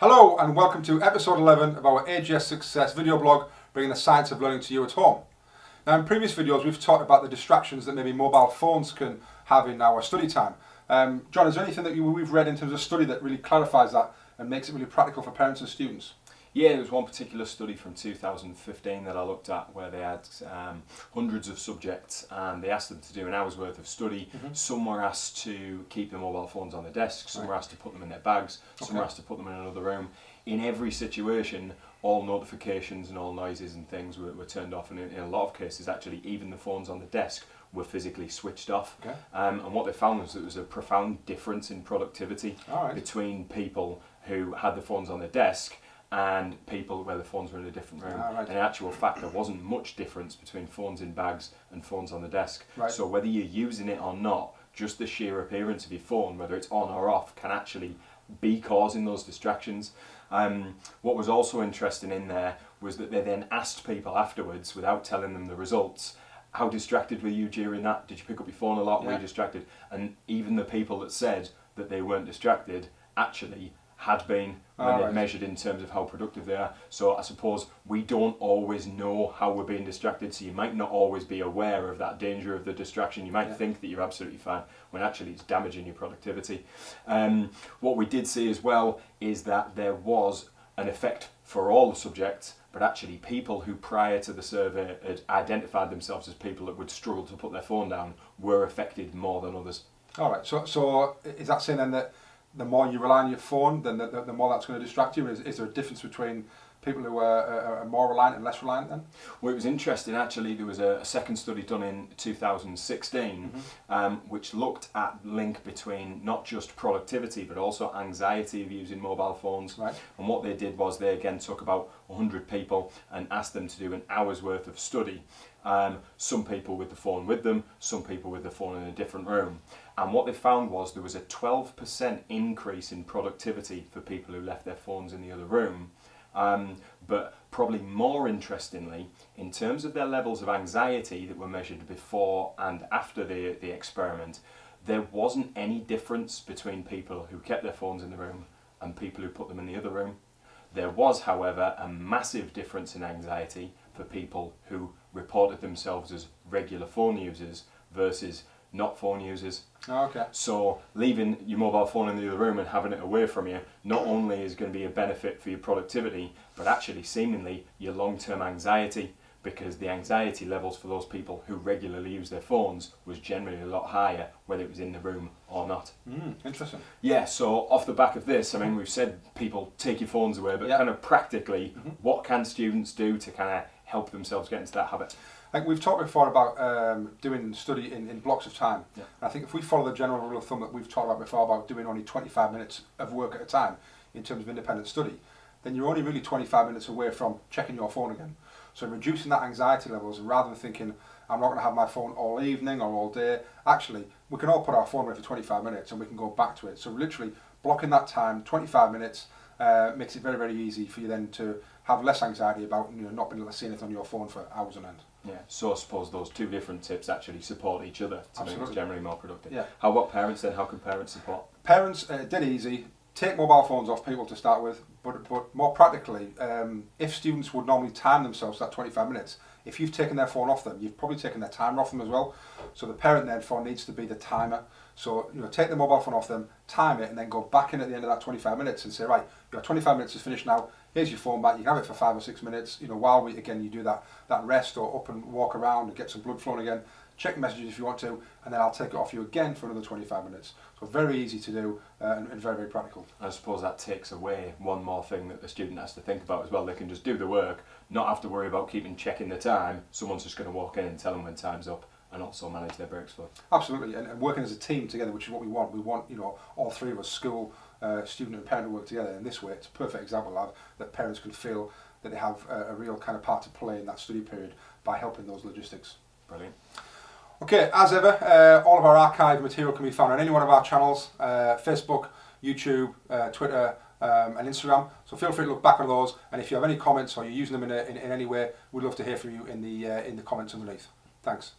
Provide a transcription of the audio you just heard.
Hello and welcome to episode 11 of our AGS Success video blog, bringing the science of learning to you at home. Now, in previous videos we've talked about the distractions that maybe mobile phones can have in our study time. John, is there anything that we've read in terms of study that really clarifies that and makes it really practical for parents and students? Yeah, there was one particular study from 2015 that I looked at where they had hundreds of subjects and they asked them to do an hour's worth of study. Some were asked to keep their mobile phones on their desk, some were asked to put them in their bags, some were asked to put them in another room. In every situation, all notifications and all noises and things were turned off, and in a lot of cases actually even the phones on the desk were physically switched off. And what they found was that there was a profound difference in productivity between people who had the phones on their desk and people where the phones were in a different room. And in actual fact, there wasn't much difference between phones in bags and phones on the desk. So whether you're using it or not, just the sheer appearance of your phone, whether it's on or off, can actually be causing those distractions. What was also interesting in there was that they then asked people afterwards, without telling them the results, how distracted were you during that? Did you pick up your phone a lot? Were you distracted? And even the people that said that they weren't distracted actually had been when they measured in terms of how productive they are. So I suppose we don't always know how we're being distracted, so you might not always be aware of that danger of the distraction. You might think that you're absolutely fine when actually it's damaging your productivity. What we did see as well is that there was an effect for all the subjects, but actually people who prior to the survey had identified themselves as people that would struggle to put their phone down were affected more than others. Alright, so is that saying then that the more you rely on your phone, then the more that's going to distract you? Is there a difference between people who are more reliant and less reliant then? Well, it was interesting actually. There was a second study done in 2016 which looked at the link between not just productivity but also anxiety of using mobile phones. And what they did was they again took about 100 people and asked them to do an hour's worth of study. Some people with the phone with them, some people with the phone in a different room. And what they found was there was a 12% increase in productivity for people who left their phones in the other room. But probably more interestingly, in terms of their levels of anxiety that were measured before and after the experiment, there wasn't any difference between people who kept their phones in the room and people who put them in the other room. There was, however, a massive difference in anxiety for people who reported themselves as regular phone users versus not phone users. So leaving your mobile phone in the other room and having it away from you not only is going to be a benefit for your productivity, but actually seemingly your long-term anxiety, because the anxiety levels for those people who regularly use their phones was generally a lot higher whether it was in the room or not. Interesting. Yeah, so off the back of this, I mean, we've said people take your phones away, but kind of practically, what can students do to kind of help themselves get into that habit? Like we've talked before about doing study in blocks of time. And I think if we follow the general rule of thumb that we've talked about before about doing only 25 minutes of work at a time in terms of independent study, then you're only really 25 minutes away from checking your phone again. So reducing that anxiety levels, rather than thinking I'm not going to have my phone all evening or all day, actually we can all put our phone away for 25 minutes and we can go back to it. So literally blocking that time, 25 minutes, makes it very, very easy for you then to have less anxiety about not being able to see anything on your phone for hours on end. Yeah, so I suppose those two different tips actually support each other to make us generally more productive. Yeah. How about parents then? How can parents support? Parents, dead easy. Take mobile phones off people to start with, but more practically, if students would normally time themselves that 25 minutes, if you've taken their phone off them, you've probably taken their timer off them as well. So the parent therefore needs to be the timer. So take the mobile phone off them, time it, and then go back in at the end of that 25 minutes and say, right, your 25 minutes is finished now. Here's your phone back. You can have it for 5 or 6 minutes. While you do that rest or up and walk around and get some blood flowing again. Check messages if you want to, and then I'll take it off you again for another 25 minutes. So very easy to do and very, very practical. I suppose that takes away one more thing that the student has to think about as well. They can just do the work, not have to worry about checking the time. Someone's just going to walk in and tell them when time's up, and also manage their breaks flow. Absolutely, and working as a team together, which is what we want. We want all three of us, school, student and parent, to work together in this way. It's a perfect example of that parents can feel that they have a real kind of part to play in that study period by helping those logistics. Brilliant. Okay, as ever, all of our archive material can be found on any one of our channels, Facebook, YouTube, Twitter, and Instagram. So feel free to look back on those, and if you have any comments or you're using them in any way, we'd love to hear from you in the comments underneath. Thanks.